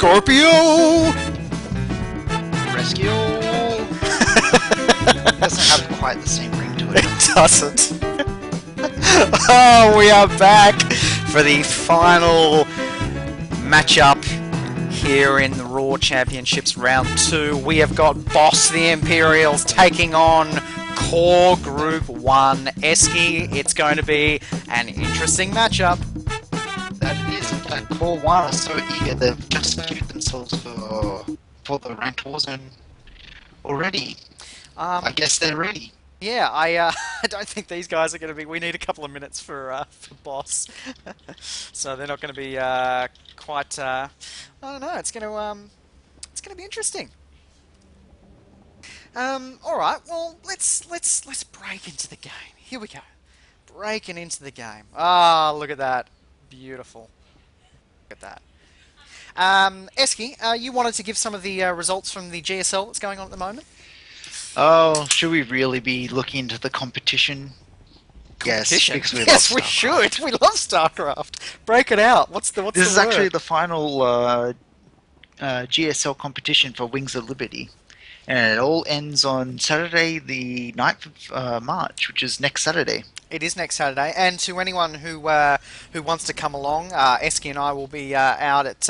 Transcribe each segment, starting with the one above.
Scorpio! Rescue! Doesn't have quite the same ring to it. It doesn't. Oh, we are back for the final matchup here in the Raw Championships Round 2. We have got Boss the Imperials taking on Core Group 1 Esky. It's going to be an interesting matchup. That is, Core 1 are so eager, they've just secured themselves for the Round2 Warzone already. I guess they're ready. Yeah, I don't think these guys are going to be. We need a couple of minutes for Boss, so they're not going to be quite. I don't know. It's going to be interesting. All right. Well, let's break into the game. Here we go. Breaking into the game. Ah, look at that. Beautiful. Look at that. Esky, you wanted to give some of the results from the GSL that's going on at the moment. Oh, should we really be looking into the competition? Yes, because we yes, love we should. We love StarCraft. Break it out. What's the This is word? actually the final GSL competition for Wings of Liberty. And it all ends on Saturday, the 9th of March, which is next Saturday. It is next Saturday. And to anyone who wants to come along, Esky and I will be out at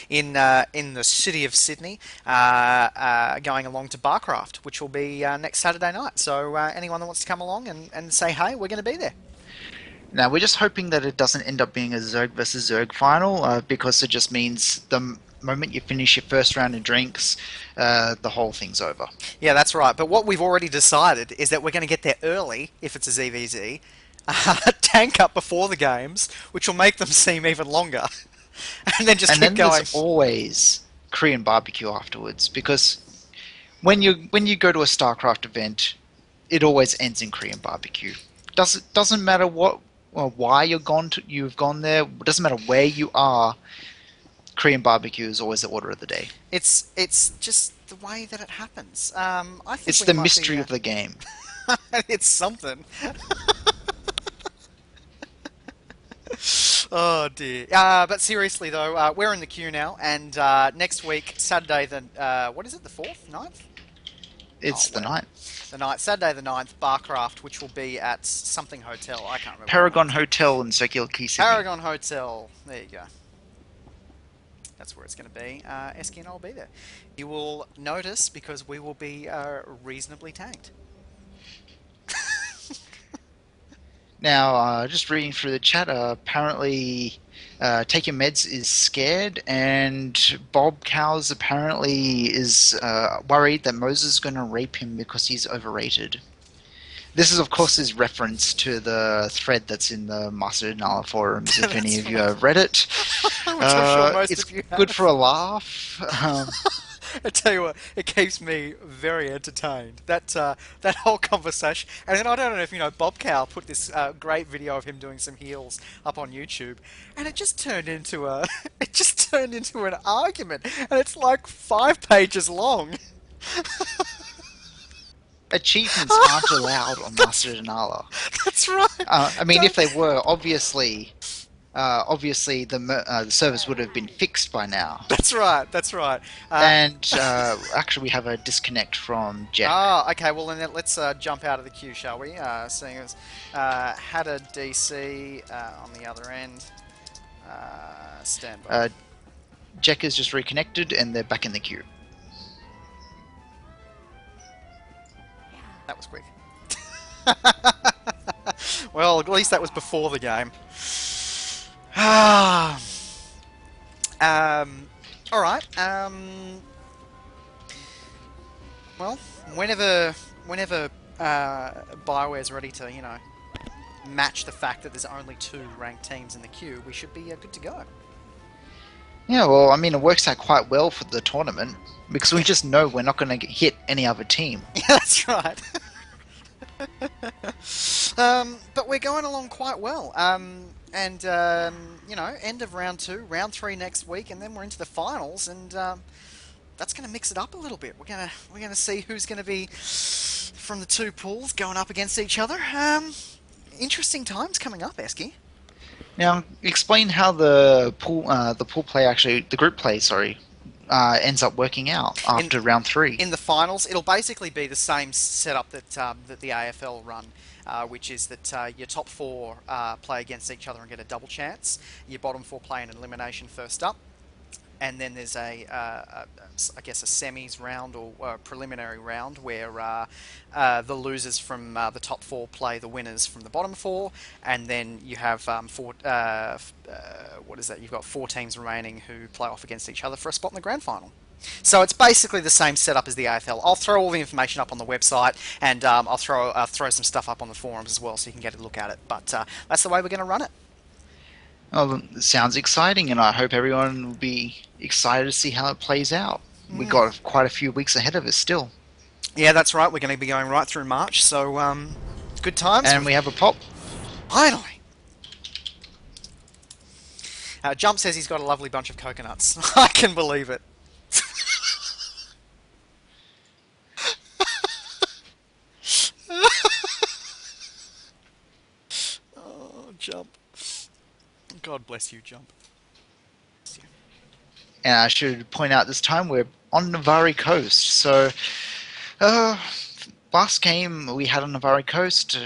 in the city of Sydney, going along to Barcraft, which will be next Saturday night. So anyone that wants to come along and say hey, we're going to be there. Now, we're just hoping that it doesn't end up being a Zerg versus Zerg final, because it just means the moment you finish your first round of drinks, the whole thing's over. Yeah, that's right. But what we've already decided is that we're going to get there early, if it's a ZVZ, tank up before the games, which will make them seem even longer. And then just keep going. There's always Korean barbecue afterwards, because when you go to a StarCraft event, it always ends in Korean barbecue. Doesn't matter why you've gone there. It doesn't matter where you are. Korean barbecue is always the order of the day. It's just the way that it happens. I think it's the mystery of the game. It's something. Oh dear. But seriously though, we're in the queue now, and next week, Saturday the what is it? The 4th, 9th? It's the 9th. The 9th, Saturday the 9th, Barcraft, which will be at something hotel. I can't remember. Paragon Hotel in Circular Quay City. Paragon Hotel. There you go. That's where it's going to be. Esky and I will be there. You will notice because we will be reasonably tanked. Now, just reading through the chat, apparently Taking Meds is scared, and Bob Cows apparently is worried that Moses is going to rape him because he's overrated. This is, of course, his reference to the thread that's in the Master Denala forums, if any of you have read it. Which I'm sure most it's of you have. good for a laugh. I tell you what, it keeps me very entertained. That whole conversation, and then I don't know if you know, Bob Cow put this great video of him doing some heals up on YouTube, and it just turned into an argument, and it's like 5 pages long. Achievements aren't allowed on Master Denala. That's right. I mean, if they were, obviously the servers would have been fixed by now. That's right. That's right. And actually, we have a disconnect from Jack. Ah, okay. Well, then let's jump out of the queue, shall we? Seeing as had a DC on the other end. Stand by. Jack is just reconnected, and they're back in the queue. That was quick. Well, at least that was before the game. All right. Well, whenever Bioware's ready to, match the fact that there's only 2 ranked teams in the queue, we should be good to go. Yeah, well, I mean, it works out quite well for the tournament, because we just know we're not going to hit any other team. Yeah, that's right. But we're going along quite well. End of round 2, round 3 next week, and then we're into the finals, and that's going to mix it up a little bit. We're going to see who's going to be from the 2 pools going up against each other. Interesting times coming up, Esky. Now, explain how the pool play actually, the group play, sorry, ends up working out In after round three. in the finals, it'll basically be the same setup that the AFL run, which is that your top four play against each other and get a double chance. Your bottom four play an elimination first up, and then there's I guess a semis round or preliminary round where the losers from the top four play the winners from the bottom four, and then you have what is that? You've got four teams remaining who play off against each other for a spot in the grand final. So it's basically the same setup as the AFL. I'll throw all the information up on the website, and I'll throw some stuff up on the forums as well, so you can get a look at it. But that's the way we're going to run it. Oh, it sounds exciting, and I hope everyone will be excited to see how it plays out. We've got quite a few weeks ahead of us still. Yeah, that's right. We're going to be going right through March, so good times. And we have a pop. Finally. Jump says he's got a lovely bunch of coconuts. I can believe it. Oh, Jump. God bless you, Jump. And I should point out this time we're on Navarre Coast. So, last game we had on Navarre Coast,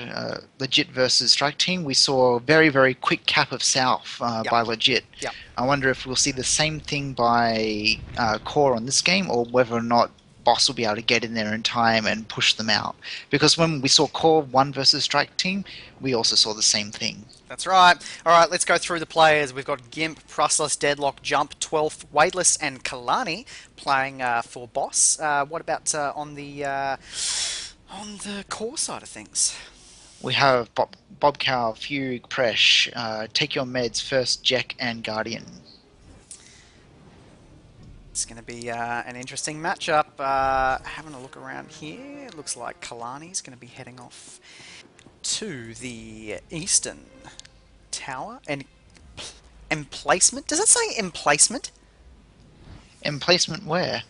Legit versus Strike Team, we saw a very, very quick cap of South by Legit. Yep. I wonder if we'll see the same thing by Core on this game, or whether or not Boss will be able to get in there in time and push them out. Because when we saw Core 1 versus Strike Team, we also saw the same thing. That's right. All right, let's go through the players. We've got Gimp, Prustless, Deadlock, Jump, 12th, Weightless, and Kalani playing for Boss. What about on the core side of things? We have Bob Cow, Fugue, Presh, Take Your Meds, First, Jack, and Guardian. It's going to be an interesting matchup. Having a look around here, it looks like Kalani's going to be heading off to the Eastern Tower. And emplacement? Does it say emplacement? Emplacement where?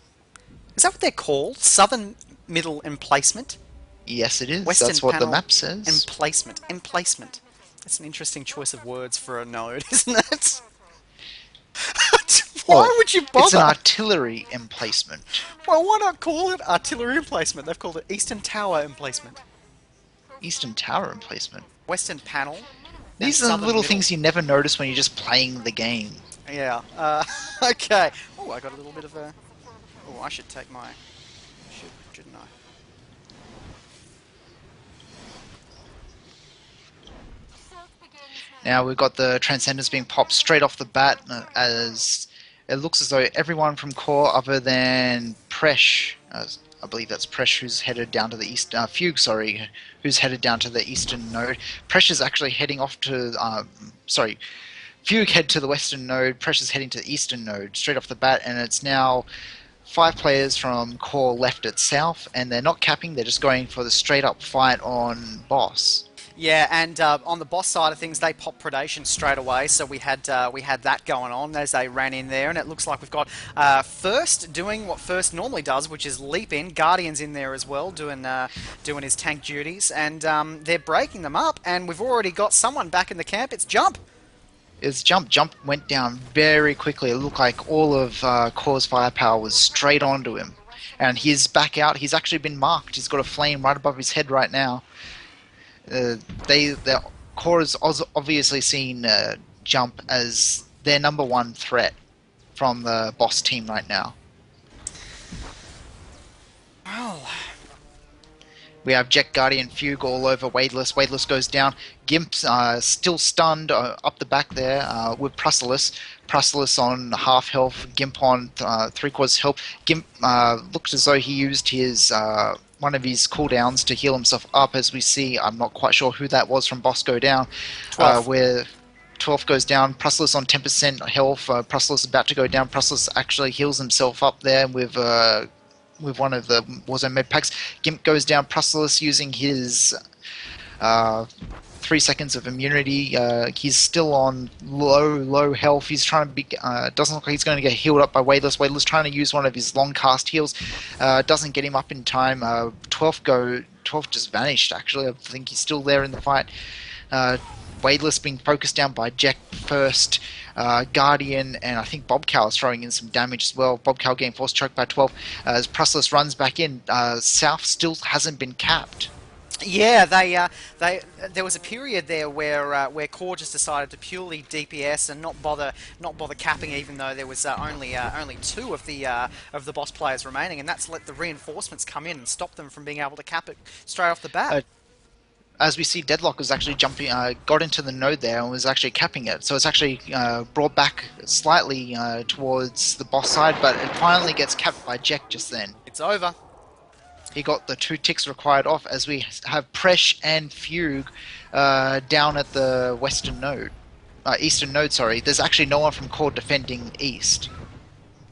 Is that what they're called? Southern Middle Emplacement? Yes, it is. Western That's what the panel map says. Emplacement. Emplacement. That's an interesting choice of words for a node, isn't it? Why Well, would you bother? It's an artillery emplacement. Well, why not call it artillery emplacement? They've called it Eastern Tower emplacement. Eastern Tower emplacement. Western panel. These are the little things you never notice when you're just playing the game. Yeah. Okay. Oh, I got a little bit of a... Oh, I should take my... Shouldn't I? Now we've got the Transcendence being popped straight off the bat, as it looks as though everyone from Core other than Presh, I believe that's Presh who's headed down to the east, Fugue, sorry, who's headed down to the eastern node. Presh is actually heading off to, Fugue head to the western node, Presh is heading to the eastern node straight off the bat, and it's now 5 players from Core left at South, and they're not capping, they're just going for the straight up fight on Boss. Yeah, and on the Boss side of things, they popped Predation straight away, so we had that going on as they ran in there, and it looks like we've got First doing what First normally does, which is leap in. Guardian's in there as well, doing his tank duties, and they're breaking them up, and we've already got someone back in the camp. It's Jump. Is Jump. Jump went down very quickly. It looked like all of Core's firepower was straight onto him. And he's back out. He's actually been marked. He's got a flame right above his head right now. The Core has obviously seen Jump as their number one threat from the Boss team right now. Well, we have Jet, Guardian, Fugue all over Weightless. Weightless goes down. Gimp's still stunned up the back there with Prustless. Prustless on half health. Gimp on 3/4 health. Gimp looked as though he used his one of his cooldowns to heal himself up, as we see. I'm not quite sure who that was from Boss go down. 12. Where 12 goes down. Prustless on 10% health. Prustless about to go down. Prustless actually heals himself up there with one of the Warzone med packs. Gimp goes down. Prustless using his 3 seconds of immunity. He's still on low health. He's trying to be. Doesn't look like he's going to get healed up by Weightless. Weightless trying to use one of his long cast heals. Doesn't get him up in time. 12 just vanished. Actually, I think he's still there in the fight. Wadeless being focused down by Jack first. Guardian and I think Bobcal is throwing in some damage as well. Bobcal getting force choked by 12 as Prustless runs back in. South still hasn't been capped. Yeah, there was a period there where Core just decided to purely DPS and not bother capping, even though there was only two of the boss players remaining, and that's let the reinforcements come in and stop them from being able to cap it straight off the bat. As we see, Deadlock was actually jumping, got into the node there and was actually capping it. So it's actually brought back slightly towards the boss side, but it finally gets capped by Jack just then. It's over. He got the 2 ticks required off as we have Presh and Fugue down at the western node. Eastern node, sorry. There's actually no one from Core defending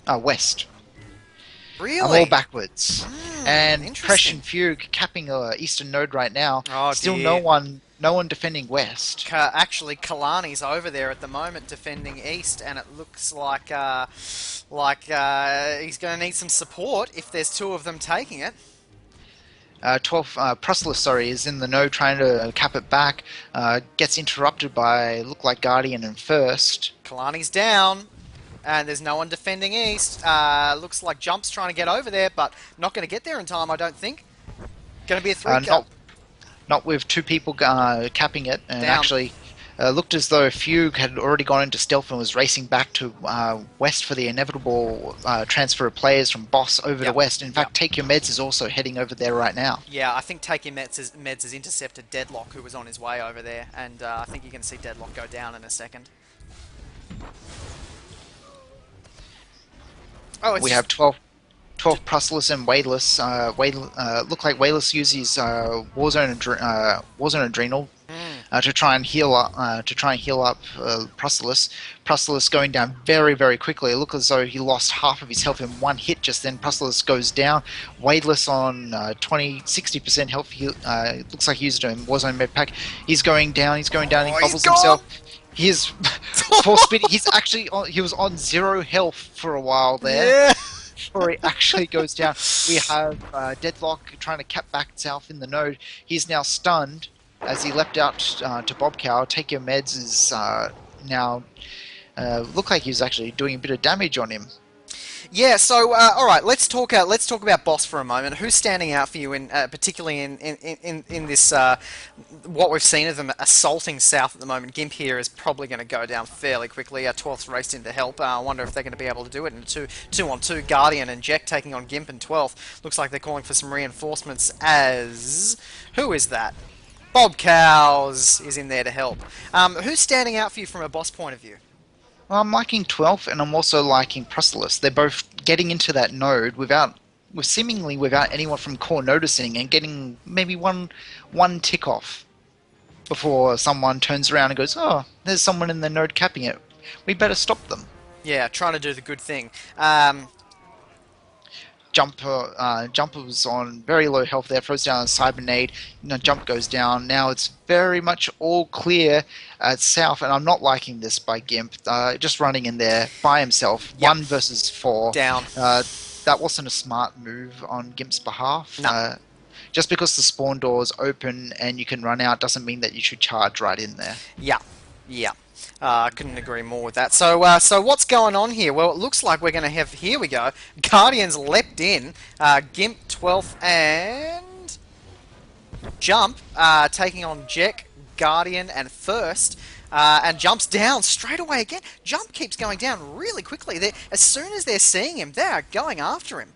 west. Really? I'm all backwards. And Presh interesting. and Fugue capping eastern node right now. Oh, Still dear. no one defending west. Actually, Kalani's over there at the moment defending east, and it looks like he's going to need some support if there's 2 of them taking it. 12 Prustless, sorry, is in the node trying to cap it back. Gets interrupted by look like Guardian and first. Kalani's down, and there's no one defending east. Looks like Jump's trying to get over there, but not going to get there in time, I don't think. Going to be a 3 Not with 2 people capping it, and Down. actually looked as though Fugue had already gone into stealth and was racing back to west for the inevitable transfer of players from boss over to west. In fact, Take Your Meds is also heading over there right now. Yeah, I think Take Your Meds has intercepted Deadlock, who was on his way over there, and I think you're going to see Deadlock go down in a second. Oh, We have 12 Prustless and Wadeless. Look like Wadeless uses Warzone Adrenal to try and heal up Prustless. Prustless going down very, very quickly. It looks as though he lost half of his health in 1 hit just then. Prustless goes down. Wadeless on 60% health. Looks like he used a Warzone med pack. He's going down. He bubbles himself. He is force speeding. He was on 0 health for a while there. Yeah. Before he actually goes down. We have Deadlock trying to cap back south in the node. He's now stunned as he leapt out to Bobcow. Take Your Meds is now look like he's actually doing a bit of damage on him. Yeah, so all right, let's talk about boss for a moment. Who's standing out for you, particularly in this what we've seen of them assaulting south at the moment? Gimp here is probably going to go down fairly quickly. 12th's raced in to help. I wonder if they're going to be able to do it in a 2-on-2. Guardian and Jack taking on Gimp and 12th. Looks like they're calling for some reinforcements. As who is that? Bob Cows is in there to help. Who's standing out for you from a boss point of view? Well, I'm liking 12th, and I'm also liking Prustless. They're both getting into that node seemingly without anyone from Core noticing, and getting maybe one tick off before someone turns around and goes, "Oh, there's someone in the node capping it. We better stop them." Yeah, trying to do the good thing. Jumper was on very low health there, throws down a Cybernade, Jump goes down. Now it's very much all clear at south, and I'm not liking this by Gimp. Just running in there by himself, 1 versus 4. Down. That wasn't a smart move on Gimp's behalf. No. Just because the spawn door's open and you can run out doesn't mean that you should charge right in there. Yeah. I couldn't agree more with that. So what's going on here? Well, it looks like we're going to have, here we go, Guardians leapt in, Gimp 12th and Jump taking on Jack, Guardian and First, and Jump's down straight away again. Jump keeps going down really quickly. As soon as they're seeing him, they are going after him.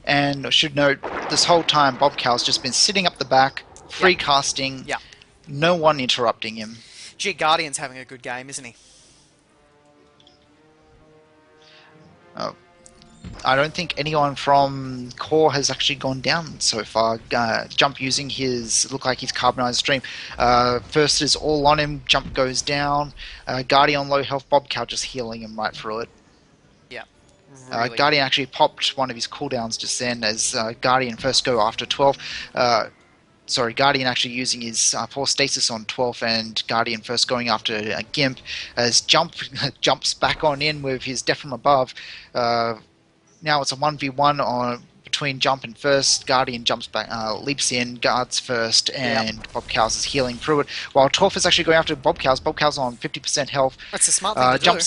And I should note, this whole time Bob Cal's just been sitting up the back, free casting, no one interrupting him. Gee, Guardian's having a good game, isn't he? I don't think anyone from Core has actually gone down so far. Jump using look like his carbonized stream. First is all on him, Jump goes down. Guardian low health, Bobcal just healing him right through it. Yeah. Really. Guardian actually popped one of his cooldowns just then as Guardian first go after 12. Guardian actually using his force stasis on 12th, and Guardian first going after Gimp as Jump jumps back on in with his Death from Above. Now it's a 1v1 between jump and first. Guardian jumps back, leaps in, guards first, Yep. and Bob Cows is healing through it. While Torf is actually going after Bob Cows. Bob Cows on 50% health. That's a smart thing to do.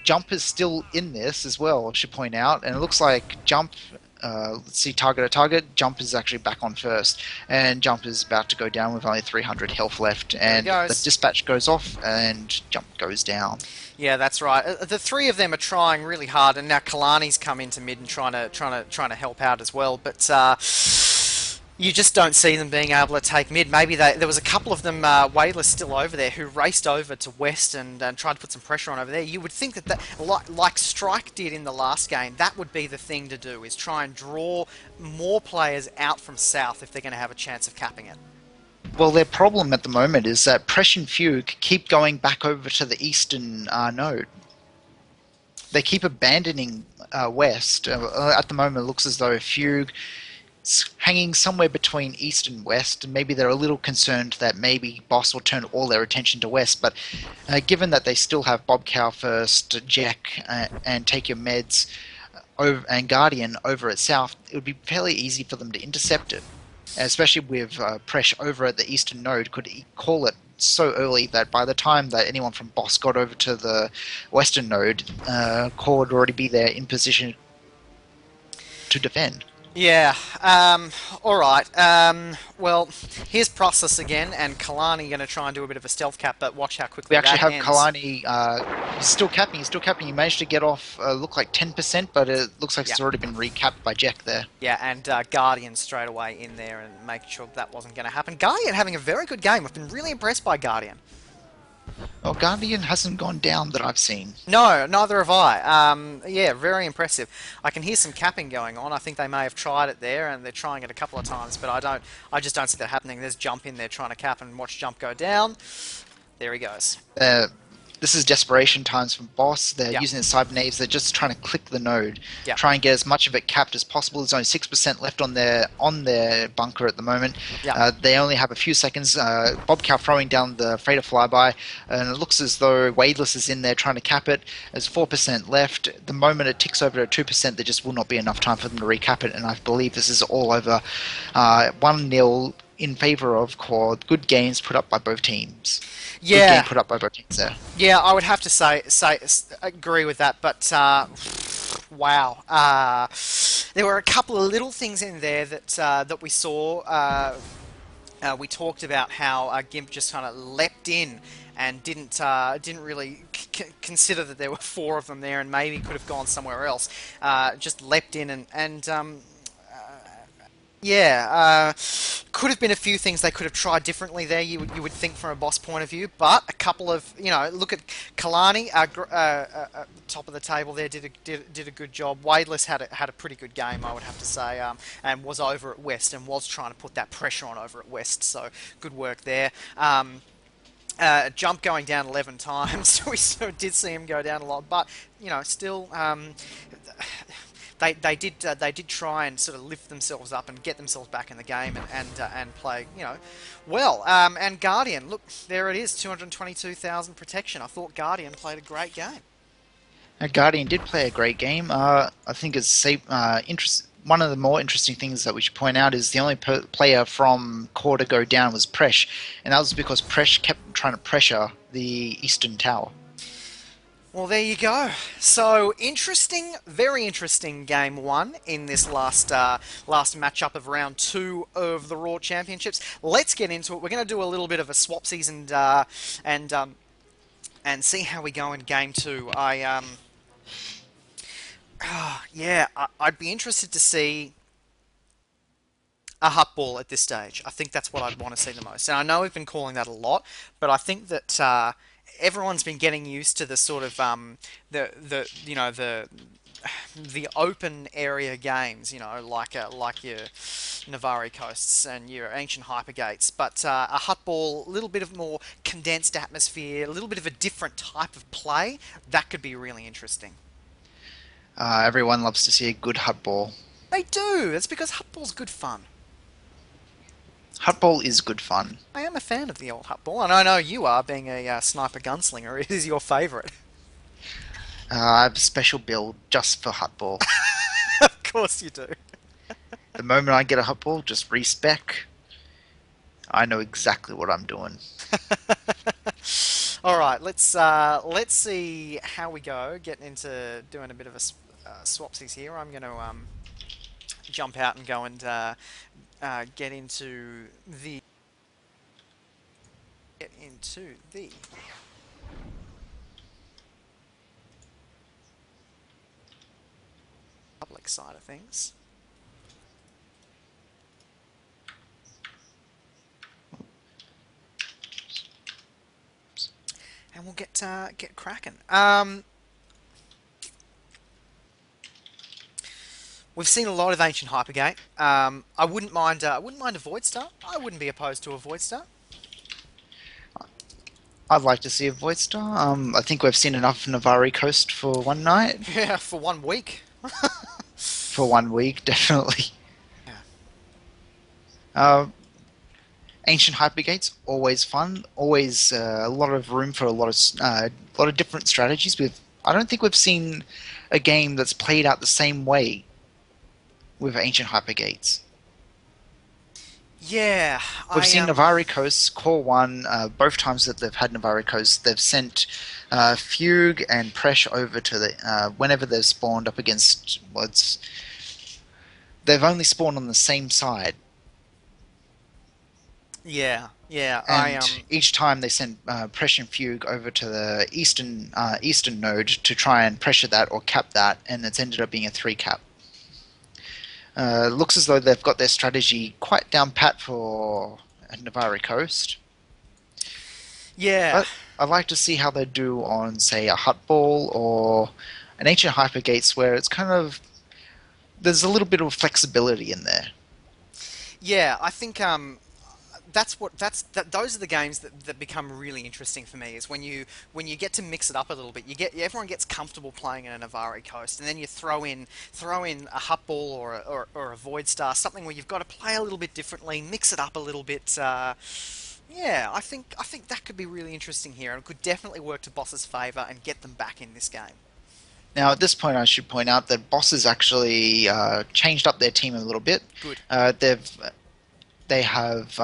Jump is still in this as well, I should point out, and it looks like Jump. Let's see, target. Jump is actually back on first, and Jump is about to go down with only 300 health left. And the dispatch goes off, and Jump goes down. Yeah, that's right. The three of them are trying really hard, and now Kalani's come into mid and trying to help out as well. But you just don't see them being able to take mid. Maybe there was a couple of them, Wayless still over there, who raced over to West and tried to put some pressure on over there. You would think that, like Strike did in the last game, that would be the thing to do, is try and draw more players out from South if they're going to have a chance of capping it. Well, their problem at the moment is that Presh and Fugue keep going back over to the eastern node. They keep abandoning West. At the moment, it looks as though Fugue hanging somewhere between east and west, and maybe they're a little concerned that maybe Boss will turn all their attention to west, but given that they still have Bob Cow first, Jack, and Take Your Meds over, and Guardian over at south, it would be fairly easy for them to intercept it, especially with Presh over at the eastern node could call it so early that by the time that anyone from Boss got over to the western node, Core would already be there in position to defend. Yeah, alright. Well, here's Process again, and Kalani going to try and do a bit of a stealth cap, but watch how quickly that ends. We actually have Kalani, he's still capping. He managed to get off, look like 10%, but it looks like it's already been recapped by Jack there. Yeah, and Guardian straight away in there and make sure that wasn't going to happen. Guardian having a very good game. I've been really impressed by Guardian. Well, Guardian hasn't gone down that I've seen. No, neither have I. Yeah, very impressive. I can hear some capping going on. I think they may have tried it there, and they're trying it a couple of times, but I just don't see that happening. There's Jump in there trying to cap and watch Jump go down. There he goes. This is desperation times from Boss. They're using the Cybernatives. They're just trying to click the node, try and get as much of it capped as possible. There's only 6% left on their bunker at the moment. They only have a few seconds. Bob Cow throwing down the freighter flyby, and it looks as though Wadeless is in there trying to cap it. There's 4% left. The moment it ticks over to 2%, there just will not be enough time for them to recap it, and I believe this is all over. 1-0 in favor of Core. Good games put up by both teams. Yeah, good game put up by both teams there. Yeah, I would have to say agree with that, but wow, there were a couple of little things in there that we saw. We talked about how Gimp just kind of leapt in and didn't really consider that there were four of them there and maybe could have gone somewhere else. Just leapt in and yeah, could have been a few things they could have tried differently there, you would think from a Boss point of view, but a couple of, look at Kalani, top of the table there, did a good job. Wadeless had a pretty good game, I would have to say, and was over at West and was trying to put that pressure on over at West, so good work there. Jump going down 11 times, we did see him go down a lot, but, still... They did try and sort of lift themselves up and get themselves back in the game and play, well. And Guardian, look, there it is, 222,000 protection. I thought Guardian played a great game. Guardian did play a great game. I think it's one of the more interesting things that we should point out is the only player from Core to go down was Presh, and that was because Presh kept trying to pressure the Eastern Tower. Well, there you go. So, interesting, very interesting game one in this last matchup of round two of the Raw Championships. Let's get into it. We're going to do a little bit of a swapsies and see how we go in game two. I'd be interested to see a hut ball at this stage. I think that's what I'd want to see the most. And I know we've been calling that a lot, but I think that everyone's been getting used to the sort of the open area games, like your Navari Coasts and your Ancient Hypergates. But a hut ball, a little bit of more condensed atmosphere, a little bit of a different type of play, that could be really interesting. Everyone loves to see a good hut ball. They do. That's because hut ball's good fun. Hut ball is good fun. I am a fan of the old hut ball, and I know you are, being a sniper gunslinger. It is your favourite. I have a special build just for hut ball. Of course you do. The moment I get a hot ball, just respec. I know exactly what I'm doing. All right, let's see how we go. Getting into doing a bit of a swapsies here. I'm going to jump out and go and get into the public side of things. And we'll get cracking. We've seen a lot of ancient Hypergate. I wouldn't mind. I wouldn't mind a Void Star. I wouldn't be opposed to a Void Star. I'd like to see a Void Star. I think we've seen enough Navari Coast for one night. Yeah, for 1 week. For 1 week, definitely. Yeah. Uh, Ancient Hypergates, always fun. Always a lot of room for a lot of different strategies. I don't think we've seen a game that's played out the same way with Ancient Hypergates. Yeah, We've seen Navari Coast, Core 1, both times that they've had Navari Coast, they've sent Fugue and Presh over to whenever they've spawned up against what's. They've only spawned on the same side. Yeah, yeah. And each time they send Presh and Fugue over to the eastern node to try and pressure that or cap that, and it's ended up being a 3-cap. Looks as though they've got their strategy quite down pat for Navari Coast. Yeah. But I'd like to see how they do on, say, a Hut Ball or an Ancient Hypergates, where it's kind of there's a little bit of flexibility in there. Yeah, I think those are the games that become really interesting for me is when you get to mix it up a little bit. Everyone gets comfortable playing in a Navari Coast, and then you throw in a Hut Ball or a Void Star, something where you've got to play a little bit differently, mix it up a little bit. Yeah, I think that could be really interesting here, and it could definitely work to Boss's favour and get them back in this game. Now, at this point, I should point out that Boss has actually changed up their team a little bit. Good. They have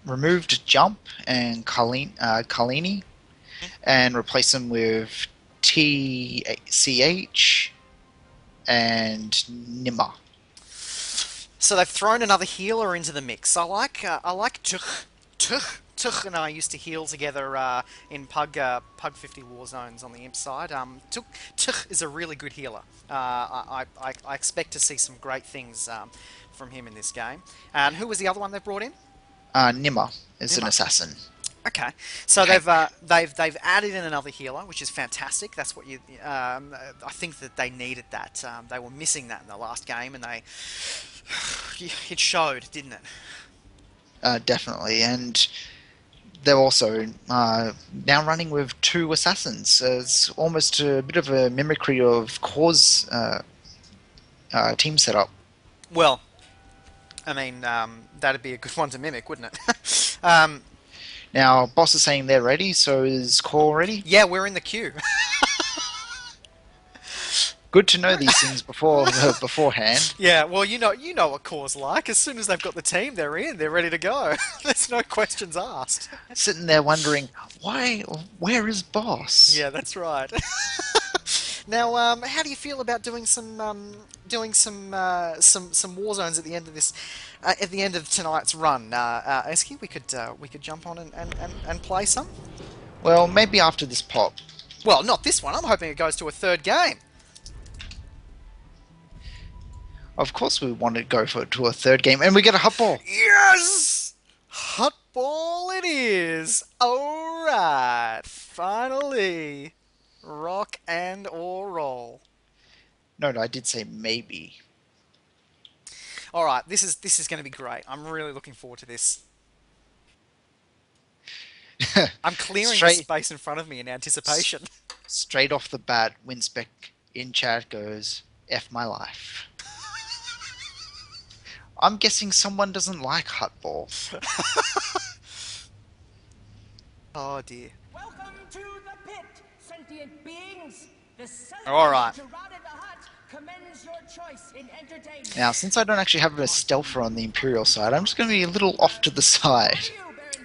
removed Jump and Kalini and replaced them with TCH and Nimmer. So they've thrown another healer into the mix. I like Tuch and I used to heal together in Pug 50 Warzones on the imp side. Tuch is a really good healer. I expect to see some great things from him in this game. And who was the other one they brought in? Nimmer is an Nimmer. assassin. Okay, so they've added in another healer, which is fantastic. That's what I think that they needed that. They were missing that in the last game, and it showed, didn't it? Definitely, and they're also now running with 2 assassins. It's almost a bit of a mimicry of Core's team setup. Well, I mean, that'd be a good one to mimic, wouldn't it? Now, Boss is saying they're ready, so is Core ready? Yeah, we're in the queue. Good to know these things beforehand. Yeah, well, you know what Core's like. As soon as they've got the team, they're in. They're ready to go. There's no questions asked. Sitting there wondering, where is Boss? Yeah, that's right. Now, how do you feel about doing some war zones at the end of this, at the end of tonight's run? Eski, we could jump on and play some. Well, maybe after this pop. Well, not this one. I'm hoping it goes to a third game. Of course we want to go to a third game, and we get a hot ball. Yes! Hot ball it is! Alright, finally. Rock and or roll. No, I did say maybe. Alright, this is going to be great. I'm really looking forward to this. I'm clearing the space in front of me in anticipation. Straight off the bat, Winspec in chat goes, F my life. I'm guessing someone doesn't like hot ball. Oh dear. Welcome to the pit, sentient beings. Alright. Now, since I don't actually have a stealther on the Imperial side, I'm just going to be a little off to the side.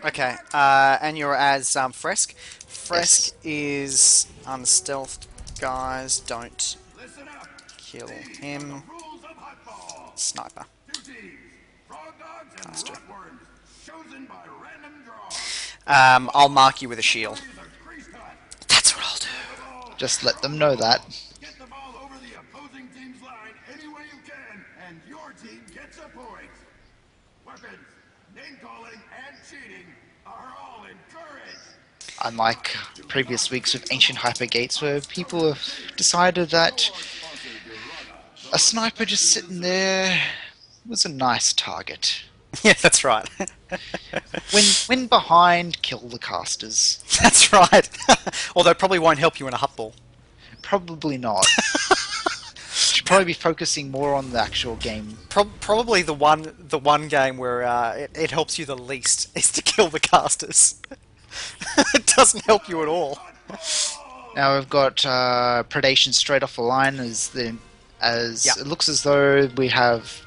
Okay, and you're as Fresk. Fresk Yes. is unstealthed, guys. Don't kill him. Sniper. Caster. I'll mark you with a shield. That's what I'll do. Just let them know that. Get the ball over the opposing team's line any way you can, and your team gets a point. Weapons, name calling, and cheating are all encouraged. Unlike previous weeks with Ancient Hypergates, where people have decided that a sniper just sitting there was a nice target. Yeah, that's right. When behind, kill the casters. That's right. Although it probably won't help you in a hut ball. Probably not. Should probably be focusing more on the actual game. Probably the one game where it helps you the least is to kill the casters. It doesn't help you at all. Now we've got predation straight off the line Yep. It looks as though we have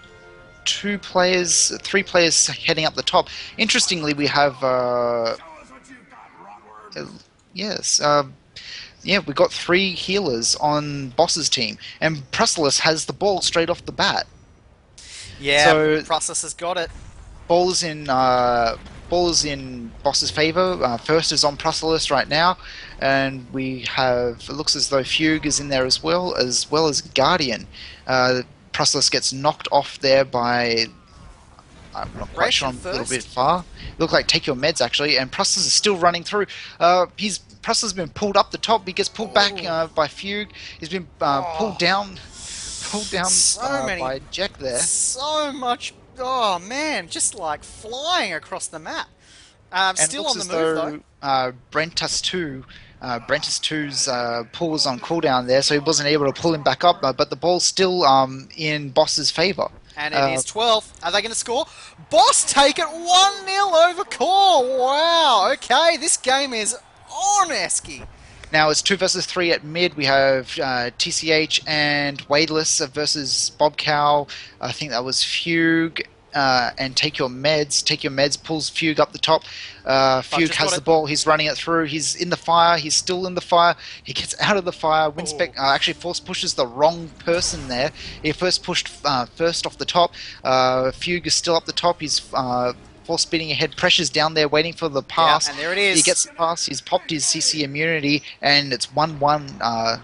three players heading up the top. Interestingly, we have we got 3 healers on Boss's team, and Prusillus has the ball straight off the bat. Yeah, So- Process has got it. Ball's in Boss's favor. First is on Prusillus right now, and we have. It looks as though Fugue is in there as well as Guardian. Prusillus gets knocked off there by. I'm not quite sure. I'm a little bit far. Look like Take Your Meds actually, and Prusillus is still running through. Prusillus has been pulled up the top. He gets pulled back by Fugue. He's been pulled down by Jack there. So much. Oh man, just like flying across the map. And Still looks on the as move though. though Brentus 2, Brentus 2's pull was on cooldown there, so he wasn't able to pull him back up. But the ball's still in Boss's favour. And it is 12. Are they going to score? Boss take it 1-0 over Core. Wow. Okay, this game is on, Esky. Now it's 2 versus 3 at mid. We have TCH and Wadeless versus Bob Cow. I think that was Fugue. And Take Your Meds. Take Your Meds pulls Fugue up the top. Fugue has the ball. He's running it through. He's in the fire. He's still in the fire. He gets out of the fire. Winspec actually force pushes the wrong person there. He first pushed first off the top. Fugue is still up the top. He's force speeding ahead. Pressure's down there waiting for the pass. Yeah, and there it is. He gets the pass. He's popped his CC immunity, and it's 1-1.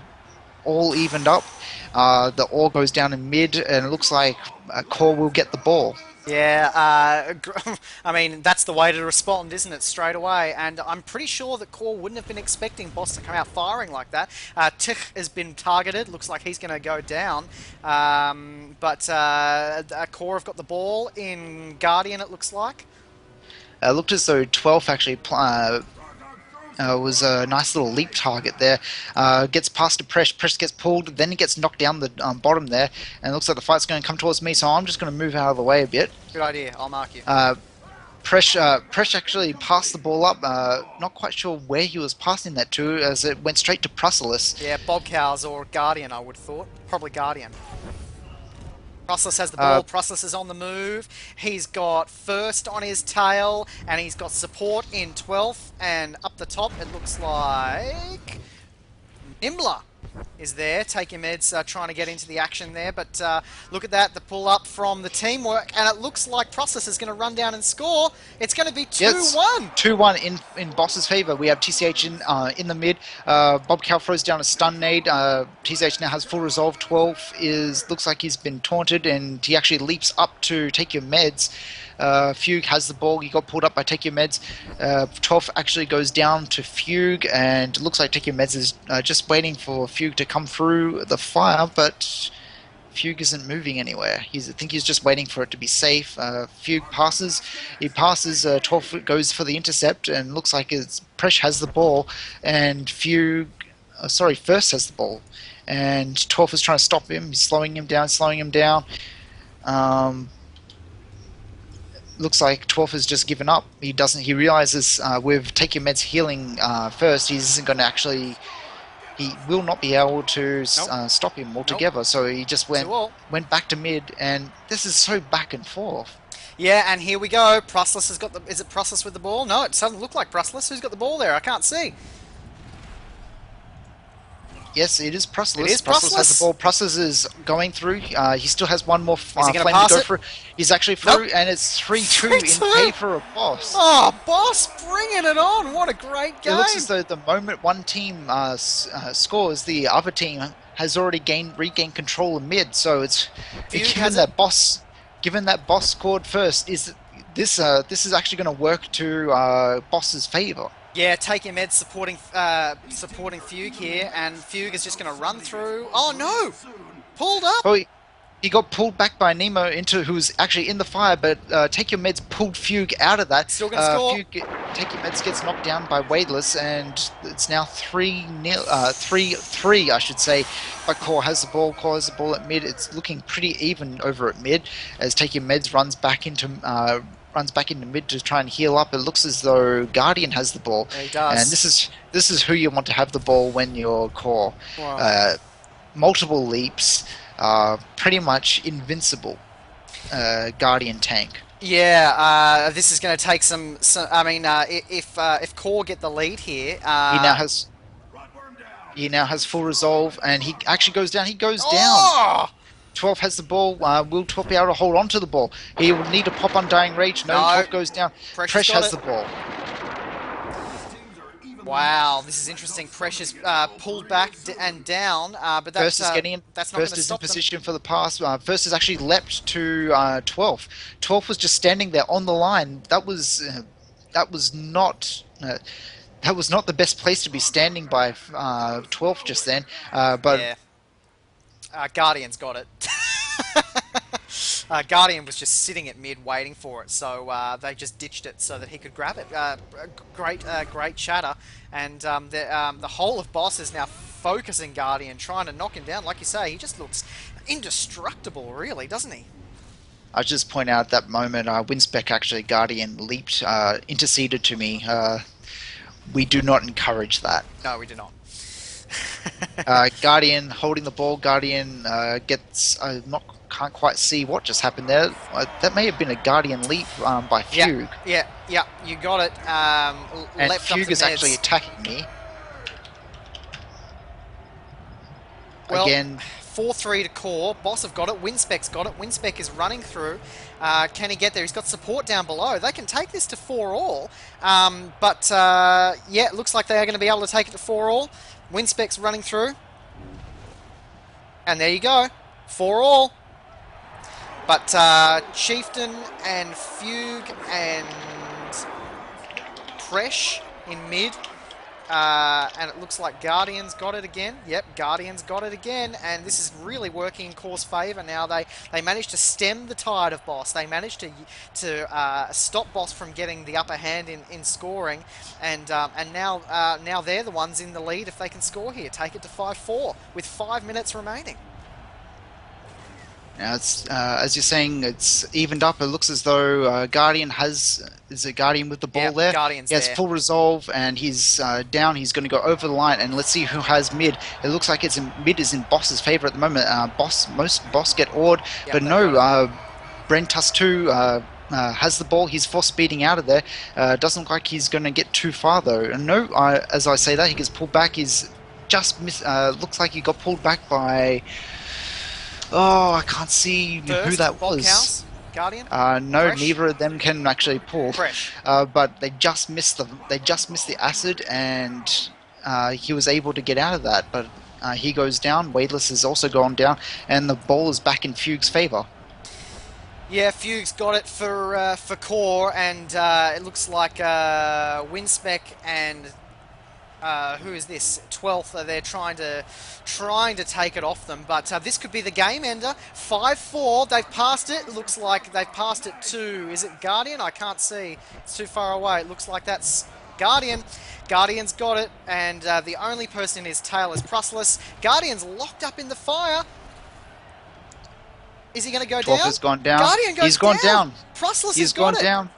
All evened up. The ore goes down in mid, and it looks like Core will get the ball. Yeah, I mean, that's the way to respond, isn't it, straight away? And I'm pretty sure that Core wouldn't have been expecting Boss to come out firing like that. Tich has been targeted. Looks like he's going to go down. But Core have got the ball in Guardian, it looks like. Looked as though 12 actually was a nice little leap target there. Gets past to Presh. Presh gets pulled, then he gets knocked down the bottom there, and it looks like the fight's going to come towards me, so I'm just going to move out of the way a bit. Good idea. I'll mark you. Presh actually passed the ball up. Not quite sure where he was passing that to, as it went straight to Prusillus. Yeah, Bob Cows or Guardian, I would have thought. Probably Guardian. Prusillus has the ball. Prusillus is on the move. He's got first on his tail, and he's got support in 12th. And up the top, it looks like Nimbler is there. Take Your Meds trying to get into the action there. But look at that, the pull up from the teamwork. And it looks like Prusillus is going to run down and score. It's going to be 2-1. Yes, 2-1 in Boss's favour. We have TCH in the mid. Bob Cow throws down a stun nade. TCH now has full resolve. 12 looks like he's been taunted, and he actually leaps up to Take Your Meds. Fugue has the ball. He got pulled up by Take Your Meds. 12 actually goes down to Fugue, and it looks like Take Your Meds is just waiting for Fugue to come through the fire, but Fugue isn't moving anywhere. I think he's just waiting for it to be safe. Fugue passes. He passes. 12 goes for the intercept, and looks like Presh has the ball, and First has the ball, and 12 is trying to stop him. He's slowing him down. Looks like 12 has just given up. He realizes with Take Your Meds healing first, he isn't going to actually he will not be able to Nope. stop him altogether. So he just went 2-all. back to mid, and this is so back and forth. Yeah, and here we go. Prustless has got the... Is it Prustless with the ball? No, it doesn't look like Prustless. Who's got the ball there? I can't see. Yes, it is Prustless. It is Prustless has Prustless. the ball. Prustless is going through. He still has one more he gonna flame pass to go it? through. He's actually through, Nope. and it's 3-2 in 3-2. favor of Boss. Oh, Boss bringing it on. What a great game. It looks as though the moment one team scores, the other team has already regained control in mid. So it's Fugue given has that Boss scored first, is this is actually going to work to Boss's favor. Yeah, Take Your Meds supporting Fugue here, and Fugue is just going to run through. Oh no! Pulled up! Oh, he got pulled back by Nemo who's actually in the fire, but Take Your Meds pulled Fugue out of that. Still going to score. Take Your Meds gets knocked down by Weightless, and it's now 3-3, I should say. But Core has the ball. Core has the ball at mid. It's looking pretty even over at mid as Take Your Meds runs back into mid to try and heal up. It looks as though Guardian has the ball. Yeah, he does. And this is who you want to have the ball when you're Core. Wow. Multiple leaps, pretty much invincible Guardian tank. Yeah, this is going to take some. I mean, if Core get the lead here, he now has full resolve, and he actually goes down. He goes down. Oh! 12 has the ball. Will 12 be able to hold on to the ball? He will need to pop Undying Rage. No, 12 goes down. Presh has the ball. Wow, this is interesting. Pressure's pulled back and down, but that's, First is getting in. That's not going to First is in stop them. position for the pass. First is actually leapt to 12. 12 was just standing there on the line. That was not the best place to be standing by 12 just then. But Yeah. Guardian's got it. Guardian was just sitting at mid waiting for it, so they just ditched it so that he could grab it. Great chatter, and the whole of Boss is now focusing Guardian, trying to knock him down. Like you say, he just looks indestructible, really, doesn't he? I just point out at that moment, Winspec actually Guardian leaped, interceded to me. We do not encourage that. No, we do not. Guardian holding the ball. Guardian gets can't quite see what just happened there. That may have been a Guardian leap by Fugue. Yeah, you got it. And Leapt up Fugue to is actually Meds. attacking me. Well, Again, 4-3 to Core. Boss have got it. Winspec's got it. Winspec is running through. Can he get there? He's got support down below. They can take this to 4-all. But yeah, it looks like they are going to be able to take it to 4-all. Winspec's running through. And there you go. 4-all. But Chieftain and Fugue and Presh in mid. And it looks like Guardian's got it again. Yep, Guardian's got it again. And this is really working in Core's favour now. They managed to stem the tide of Boss. They managed to stop Boss from getting the upper hand in scoring. And now they're the ones in the lead if they can score here. Take it to 5-4 with 5 minutes remaining. now it's as you're saying, it's evened up. It looks as though Guardian is a Guardian with the ball there. Guardian's he has there. full resolve, and he's down. He's going to go over the line, and let's see who has mid. It looks like mid is in Boss's favor at the moment. Most Boss get awed, Yep, but no. Brentus 2 has the ball. He's force speeding out of there. Doesn't look like he's going to get too far though. And no, as I say that, he gets pulled back. He's just looks like he got pulled back by. Oh, I can't see who that was. Cows, Guardian? No, Fresh? neither of them can actually pull. Fresh. But they just missed the acid, and he was able to get out of that. But he goes down. Weightless has also gone down, and the ball is back in Fugue's favor. Yeah, Fugue's got it for Core, and it looks like Winspec and who is this? 12th. They're trying to take it off them, but this could be the game ender. 5-4. They've passed it. Looks like they've passed it to. Is it Guardian? I can't see. It's too far away. It looks like that's Guardian. Guardian's got it, and the only person in his tail is Prustless. Guardian's locked up in the fire. Is he going to go 12 down? has gone down. Guardian goes He's gone down. Prustless He's has got gone it. down.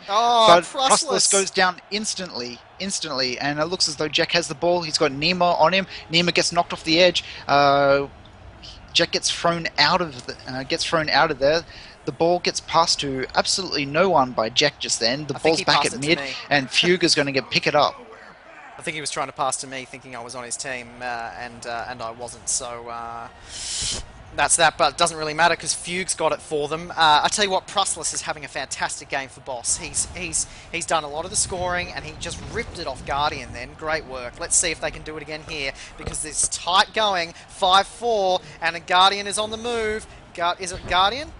Oh, But Prosperous Priceless! goes down instantly, and it looks as though Jack has the ball. He's got Nima on him. Nima gets knocked off the edge. Jack gets thrown out of there. The ball gets passed to absolutely no one by Jack just then. The I think ball's he back passed at it to mid, me. and Fugue is going to get pick it up. I think he was trying to pass to me, thinking I was on his team, and I wasn't. So that's that. But it doesn't really matter because Fugue's got it for them. I tell you what, Prustless is having a fantastic game for Boss. He's done a lot of the scoring, and he just ripped it off Guardian. Then great work. Let's see if they can do it again here because it's tight going. 5-4, and a Guardian is on the move. Is it Guardian?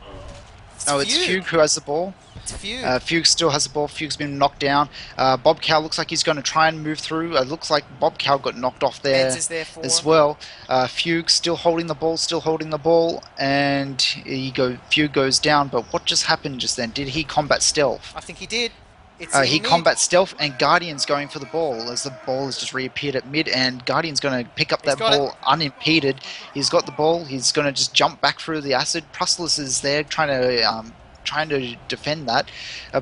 Oh, it's Fugue who has the ball. It's Fugue. Fugue still has the ball. Fugue's been knocked down. Bob Cow looks like he's going to try and move through. It looks like Bob Cow got knocked off there Meds is there for as him. well. Fugue still holding the ball, and Fugue goes down. But what just happened just then? Did he combat stealth? I think he did. It's He in mid. combats stealth, and Guardian's going for the ball as the ball has just reappeared at mid, and Guardian's going to pick up that got it. ball unimpeded. He's got the ball. He's going to just jump back through the acid. Prustless is there trying to defend that,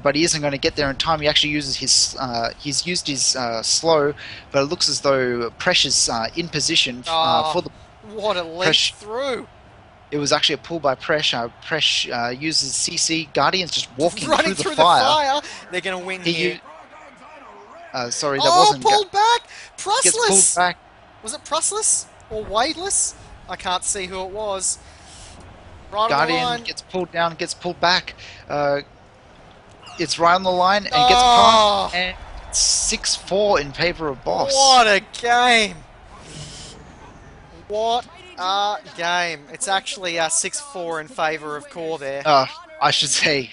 but he isn't going to get there in time. He actually uses he's used his slow, but it looks as though Pressure's in position for the. What a leap through! It was actually a pull by Pressure. Uses CC. Guardian's just walking Running through the fire. They're going to win here. Sorry, that wasn't. Pulled back! Gets Prustless! pulled back. Was it Prustless or Wadeless? I can't see who it was. Right Guardian on the line. gets pulled down, gets pulled back. It's right on the line and gets past. And 6-4 in favor of Boss. What a game! What a game! It's actually 6-4 in favour of Core there. I should say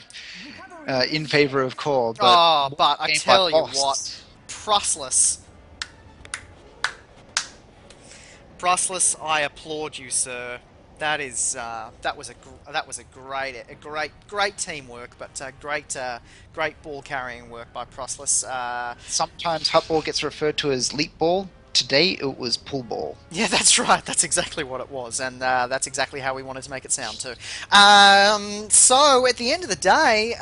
in favor of Core. But but I tell you what, Prustless, I applaud you, sir. That was a great teamwork, but great ball carrying work by Prustless. Sometimes hut ball gets referred to as leap ball. Today it was pull ball. Yeah, that's right. That's exactly what it was, and that's exactly how we wanted to make it sound too. So at the end of the day,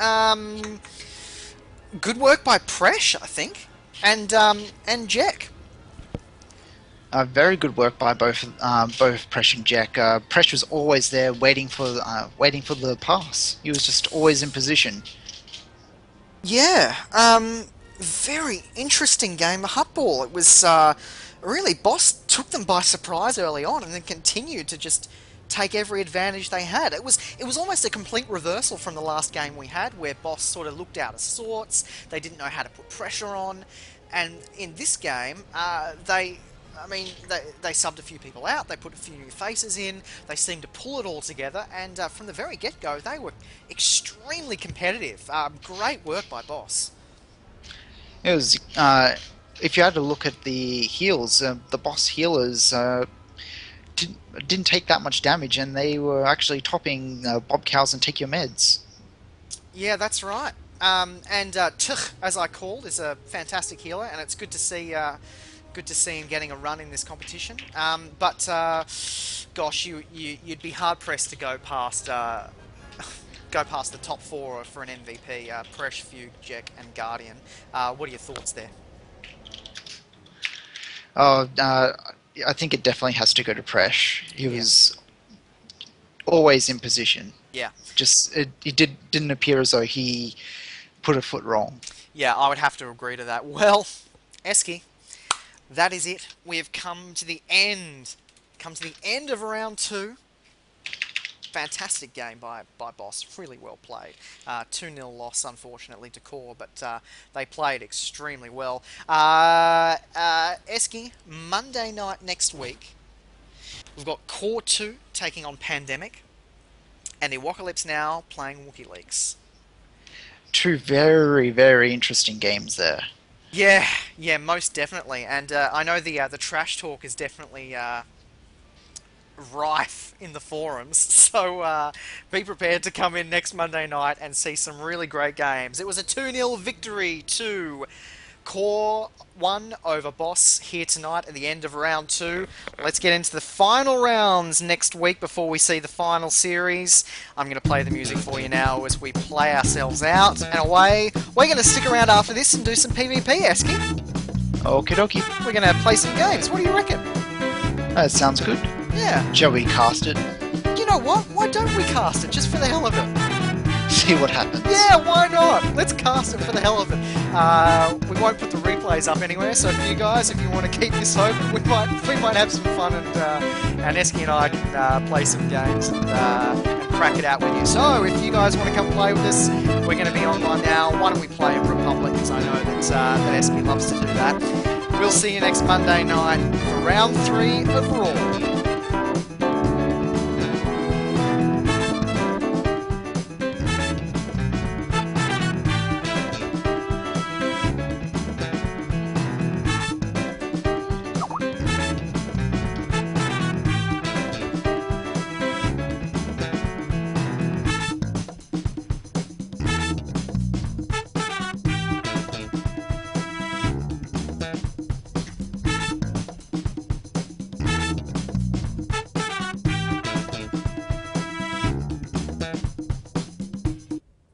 good work by Presh, I think, and Jack. Very good work by both Presh and Jack. Presh was always there, waiting for the pass. He was just always in position. Yeah, very interesting game of hutball. It was really Boss took them by surprise early on, and then continued to just take every advantage they had. It was almost a complete reversal from the last game we had, where Boss sort of looked out of sorts. They didn't know how to put pressure on, and in this game, they subbed a few people out, they put a few new faces in, they seemed to pull it all together, and from the very get-go, they were extremely competitive. Great work by Boss. It was, if you had to look at the heals, the Boss healers didn't take that much damage, and they were actually topping Bob Cows and Take Your Meds. Yeah, that's right. And Tuch, as I called, is a fantastic healer, and it's good to see him getting a run in this competition. But gosh, you'd be hard pressed to go past the top four for an MVP. Presh, Fugue, Jack, and Guardian. What are your thoughts there? I think it definitely has to go to Presh. He was always in position. Yeah. Just it didn't appear as though he put a foot wrong. Yeah, I would have to agree to that. Well, Eski, that is it. We have come to the end. Of round 2. Fantastic game by Boss. Really well played. 2-0 loss, unfortunately, to Core, but they played extremely well. Eski, Monday night next week, we've got Core 2 taking on Pandemic, and the Apocalypse Now playing WikiLeaks. Two very, very interesting games there. Yeah, most definitely. And I know the trash talk is definitely rife in the forums, so be prepared to come in next Monday night and see some really great games. It was a 2-0 victory to Core won over Boss here tonight at the end of round 2. Let's get into the final rounds next week before we see the final series. I'm going to play the music for you now as we play ourselves out and away. We're going to stick around after this and do some PvP, Eski. Okie dokie. We're going to play some games. What do you reckon? That sounds good. Yeah. Shall we cast it? You know what? Why don't we cast it just for the hell of it? See what happens. Yeah, why not? Let's cast it for the hell of it. We won't put the replays up anywhere, so for you guys, if you want to keep this open, we might have some fun, and Eski and I can play some games and crack it out with you. So if you guys want to come play with us, we're going to be online now. Why don't we play in Republic? Because I know that Eski loves to do that. We'll see you next Monday night for round 3 of Raw.